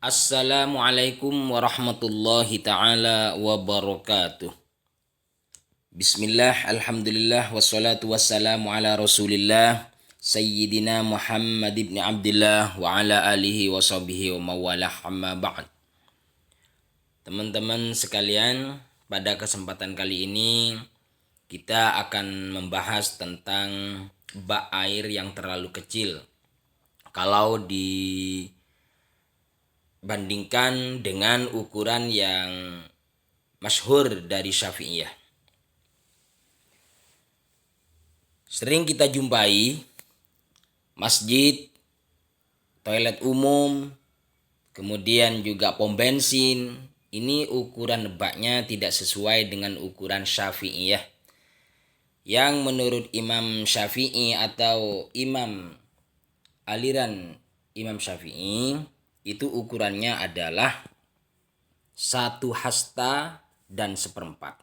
Assalamualaikum warahmatullahi ta'ala wabarakatuh. Bismillah, alhamdulillah, wassalatu wassalamu ala rasulillah Sayyidina Muhammad ibn Abdullah wa ala alihi wa sahbihi wa mawalah amma ba'd. Teman-teman sekalian, pada kesempatan kali ini kita akan membahas tentang bak air yang terlalu kecil kalau dibandingkan dengan ukuran yang masyhur dari Syafi'iyah. Sering kita jumpai masjid, toilet umum, kemudian juga pom bensin. Ini ukuran baknya tidak sesuai dengan ukuran Syafi'iyah. Yang menurut Imam Syafi'i atau imam aliran Imam Syafi'i itu ukurannya adalah 1 hasta dan 1/4.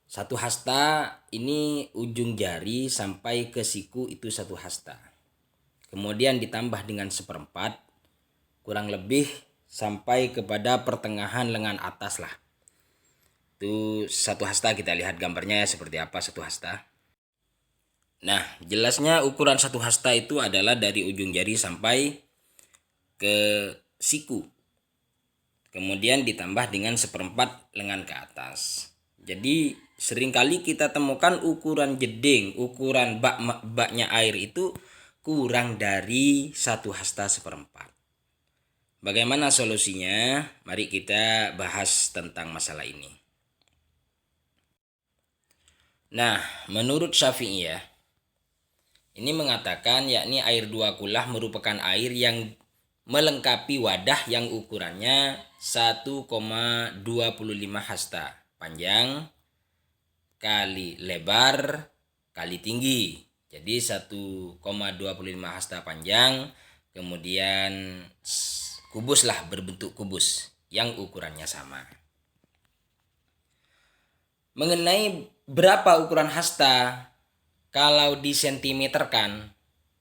1 hasta ini ujung jari sampai ke siku itu 1 hasta. Kemudian ditambah dengan 1/4, kurang lebih sampai kepada pertengahan lengan atas lah. Itu 1 hasta, kita lihat gambarnya ya seperti apa 1 hasta. Nah, jelasnya ukuran 1 hasta itu adalah dari ujung jari sampai ke siku. Kemudian ditambah dengan 1/4 lengan ke atas. Jadi seringkali kita temukan ukuran jeding, ukuran baknya air itu kurang dari 1 hasta 1/4. Bagaimana solusinya? Mari kita bahas tentang masalah ini. Nah, menurut Syafi'iyah ini mengatakan yakni air 2 kulah merupakan air yang melengkapi wadah yang ukurannya 1,25 hasta panjang kali lebar kali tinggi. Jadi 1,25 hasta panjang, kemudian kubus lah, berbentuk kubus yang ukurannya sama. Mengenai berapa ukuran hasta kalau disentimeterkan,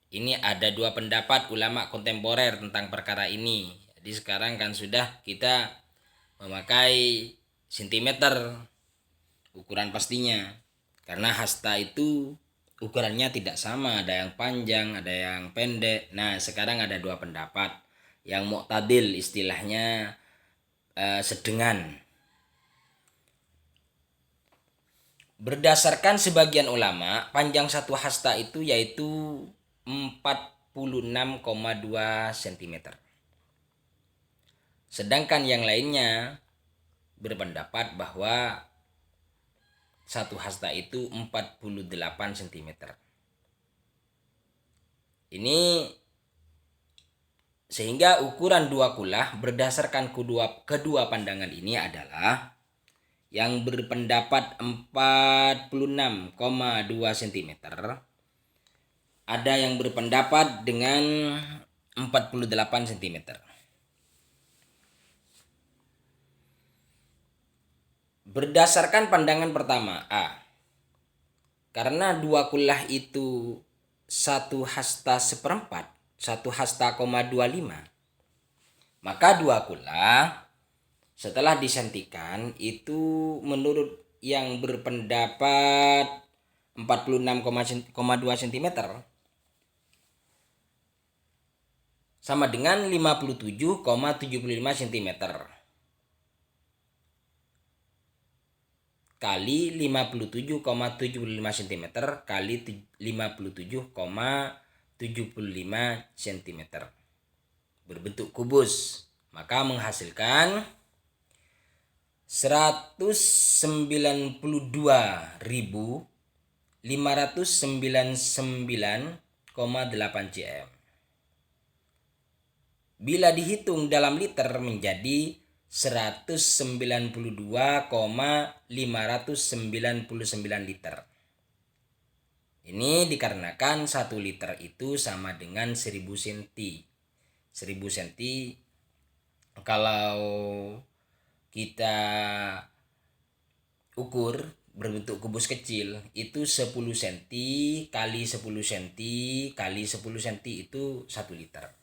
ini ada 2 pendapat ulama kontemporer tentang perkara ini. Jadi sekarang kan sudah kita memakai sentimeter ukuran pastinya, karena hasta itu ukurannya tidak sama, ada yang panjang, ada yang pendek. Nah, sekarang ada 2 pendapat. Yang mu'tadil istilahnya sedengan. Berdasarkan sebagian ulama, panjang 1 hasta itu yaitu 46,2 cm. Sedangkan yang lainnya berpendapat bahwa 1 hasta itu 48 cm. Ini sehingga ukuran 2 kulah berdasarkan kedua pandangan ini adalah yang berpendapat 46,2 cm, ada yang berpendapat dengan 48 cm. Berdasarkan pandangan pertama A, karena 2 kulah itu 1 hasta 1/4, 1 hasta,25, maka 2 kulah setelah disentikan itu menurut yang berpendapat 46,2 cm sama dengan 57,75 cm kali 57,75 cm kali 57,75 cm berbentuk kubus, maka menghasilkan 192.599,8 cm. Bila dihitung dalam liter menjadi 192,599 liter. Ini dikarenakan 1 liter itu sama dengan 1000 cm. 1000 cm kalau kita ukur berbentuk kubus kecil itu 10 cm kali 10 cm kali 10 cm itu 1 liter.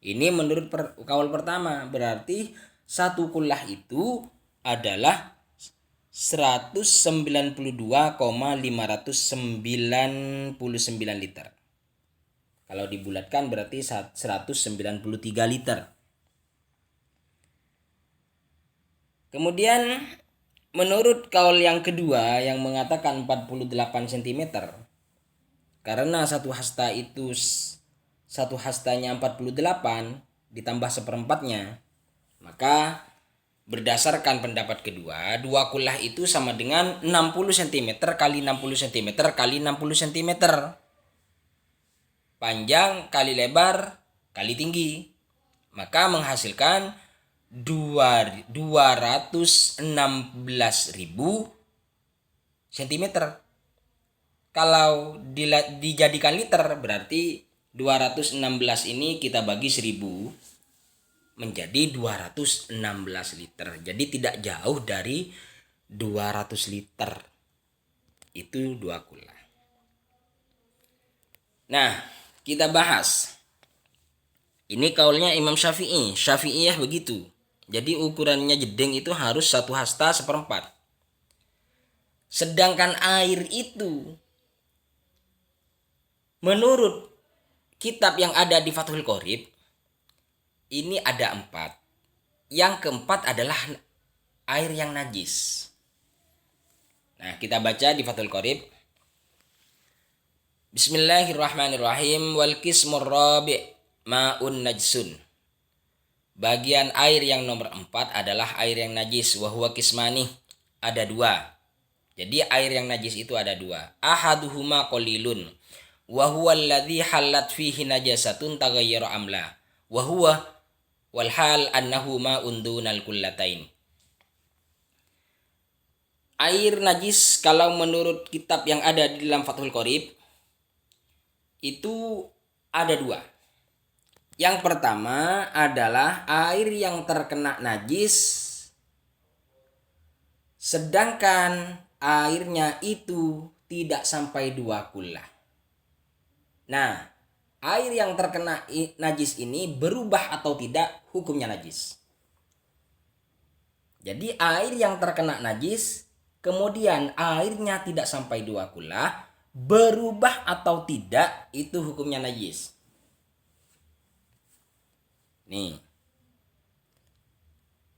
Ini menurut kaul pertama, berarti satu kullah itu adalah 192,599 liter. Kalau dibulatkan berarti 193 liter. Kemudian menurut kaul yang kedua yang mengatakan 48 cm, karena satu hastanya 48 ditambah seperempatnya, maka berdasarkan pendapat kedua, dua kullah itu sama dengan 60 cm kali 60 cm kali 60 cm. Panjang kali lebar kali tinggi. Maka menghasilkan 216.000 cm. Kalau dijadikan liter berarti 216 ini kita bagi 1000 menjadi 216 liter. Jadi tidak jauh dari 200 liter. Itu dua kullah. Nah, kita bahas. Ini kaulnya Imam Syafi'i. Syafi'iyah begitu. Jadi ukurannya jeding itu harus 1 hasta seperempat. Sedangkan air itu menurut kitab yang ada di Fathul Qorib ini ada 4. Yang keempat adalah air yang najis. Nah, kita baca di Fathul Qorib. Bismillahirrahmanirrahim. Wal qismur rabi' ma'un najsun. Bagian air yang nomor 4 adalah air yang najis. Wahuwa kismani. Ada 2. Jadi air yang najis itu ada 2. Ahaduhuma qalilun. Wahuwa alladhi halat fihi najasatun taghayyara amla. Wahuwa walhal annahu ma'un dunal kullatain. Air najis kalau menurut kitab yang ada di dalam Fathul Qorib itu ada 2. Yang pertama adalah air yang terkena najis sedangkan airnya itu tidak sampai 2 kullah. Nah, air yang terkena najis ini berubah atau tidak hukumnya najis. Jadi air yang terkena najis kemudian airnya tidak sampai 2 kullah, berubah atau tidak itu hukumnya najis. Nih.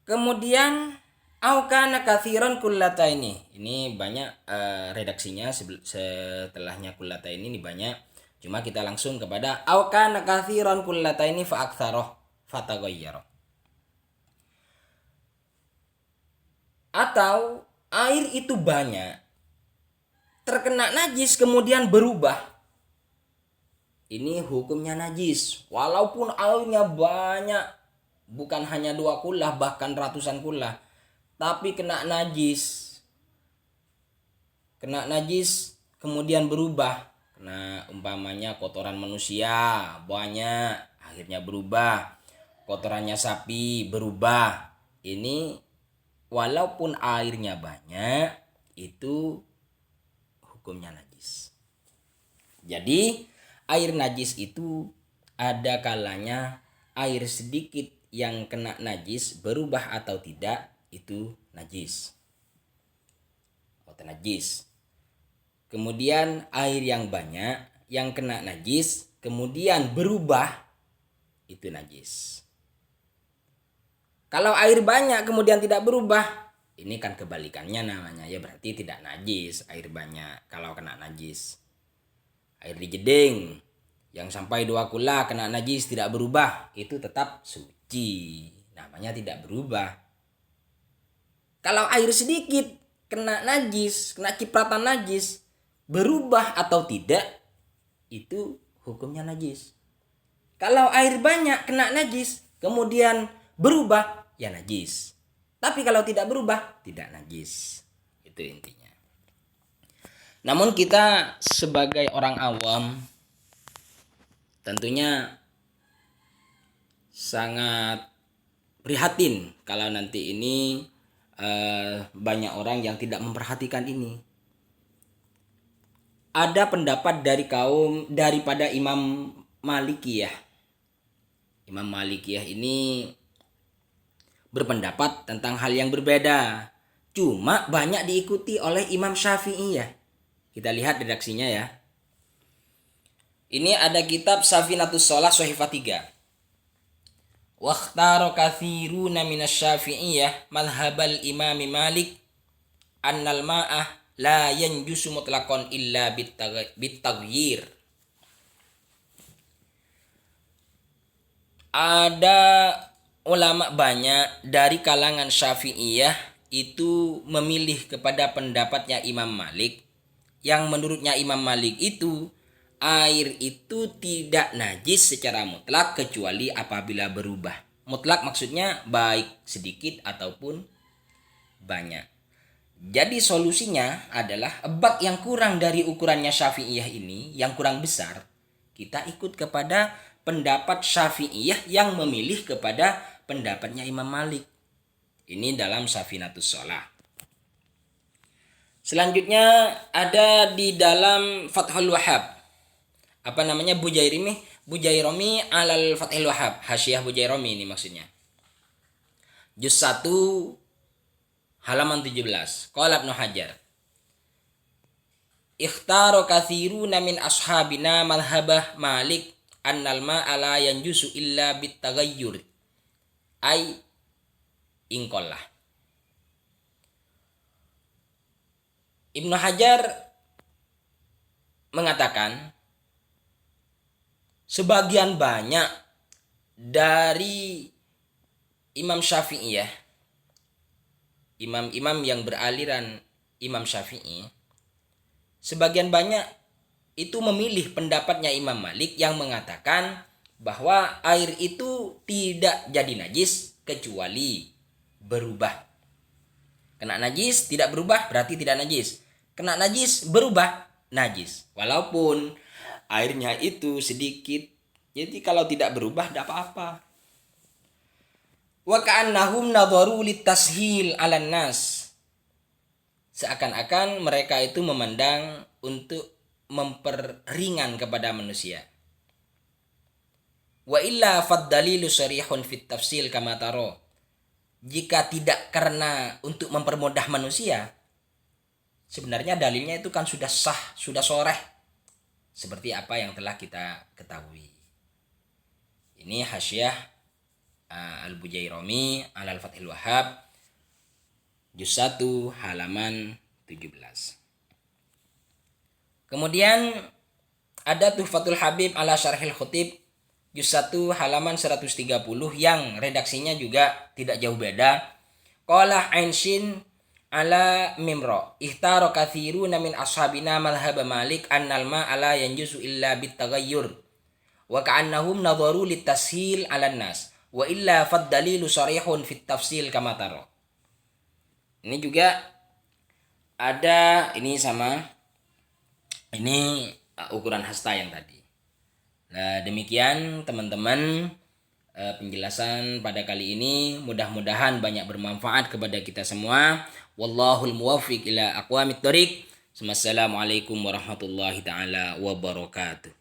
Kemudian au kana katsiran kullataini. Ini banyak redaksinya setelahnya kullataini ini banyak. Cuma kita langsung kepada au kana katsiran kullataini fa aktsarah fataghayyara. Atau air itu banyak terkena najis kemudian berubah. Ini hukumnya najis. Walaupun airnya banyak, bukan hanya 2 kullah bahkan ratusan kullah, tapi kena najis. Kena najis kemudian berubah. Kena umpamanya kotoran manusia banyak akhirnya berubah. Kotorannya sapi berubah. Ini walaupun airnya banyak itu hukumnya najis. Jadi air najis itu ada kalanya air sedikit yang kena najis berubah atau tidak itu najis. Atau najis. Kemudian air yang banyak yang kena najis kemudian berubah itu najis. Kalau air banyak kemudian tidak berubah, ini kan kebalikannya namanya, ya berarti tidak najis air banyak kalau kena najis. Air di jeding yang sampai 2 kullah kena najis tidak berubah, itu tetap suci, namanya tidak berubah. Kalau air sedikit kena najis, kena cipratan najis, berubah atau tidak, itu hukumnya najis. Kalau air banyak kena najis kemudian berubah, ya najis. Tapi kalau tidak berubah, tidak najis. Itu intinya. Namun kita sebagai orang awam tentunya sangat prihatin kalau nanti ini banyak orang yang tidak memperhatikan ini. Ada pendapat daripada Imam Malikiyah. Imam Malikiyah ini berpendapat tentang hal yang berbeda. Cuma banyak diikuti oleh Imam Syafi'iyah. Kita lihat redaksinya ya. Ini ada kitab Safinatus Shalah Shahifah 3. Wakhtaro kathiruna minasyafi'iyah madhabal imami Malik annal ma'ah la yanjusu mutlaqan illa bitaghyir. Ada ulama banyak dari kalangan Syafi'iyah itu memilih kepada pendapatnya Imam Malik, yang menurutnya Imam Malik itu air itu tidak najis secara mutlak kecuali apabila berubah. Mutlak maksudnya baik sedikit ataupun banyak. Jadi solusinya adalah bak yang kurang dari ukurannya Syafi'iyah ini, yang kurang besar, kita ikut kepada pendapat Syafi'iyah yang memilih kepada pendapatnya Imam Malik. Ini dalam Safinatus Shalah. Selanjutnya ada di dalam Fathul Wahhab. Bujairimi alal Fathul Wahhab. Hasyiah Bujairimi ini maksudnya. Juz 1 halaman 17. Qala Ibnu Hajar. Ikhtaro kathiruna min ashabina madhabah Malik annal ma'a la yanjusu illa bitaghayyur. Ai ingkollah. Ibnu Hajar mengatakan sebagian banyak dari Imam Syafi'iyah, imam-imam yang beraliran Imam Syafi'i, sebagian banyak itu memilih pendapatnya Imam Malik yang mengatakan bahwa air itu tidak jadi najis kecuali berubah. Kena najis tidak berubah berarti tidak najis. Kena najis berubah najis. Walaupun airnya itu sedikit. Jadi kalau tidak berubah tidak apa-apa. Wa ka'annahum nadharu litashil 'alan nas. Seakan-akan mereka itu memandang untuk memperingan kepada manusia. Wa illa faddalilu sharihun fit tafsil kama taro. Jika tidak karena untuk mempermudah manusia, sebenarnya dalilnya itu kan sudah sah, sudah soreh, seperti apa yang telah kita ketahui. Ini Hasyiah Al-Bujairimi alal Fathul Wahhab juz 1 halaman 17. Kemudian ada Tuhfatul Habib ala Syarhil Khutib juz 1 halaman 130 yang redaksinya juga tidak jauh beda. Qala Ainshin ala Mimro ihtaro kathiruna min ashabina madhhab Malik annal ma'a la yanjusu illa bitaghayyur wa ka'annahum nadharu litashil 'alan nas wa illa faddalilu sharihun fit tafsil kama taro. Ini juga ada ini sama ini ukuran hasta yang tadi. Nah, demikian teman-teman penjelasan pada kali ini, mudah-mudahan banyak bermanfaat kepada kita semua. Wallahul muwaffiq ila aqwamit thoriq. Wassalamualaikum warahmatullahi taala wabarakatuh.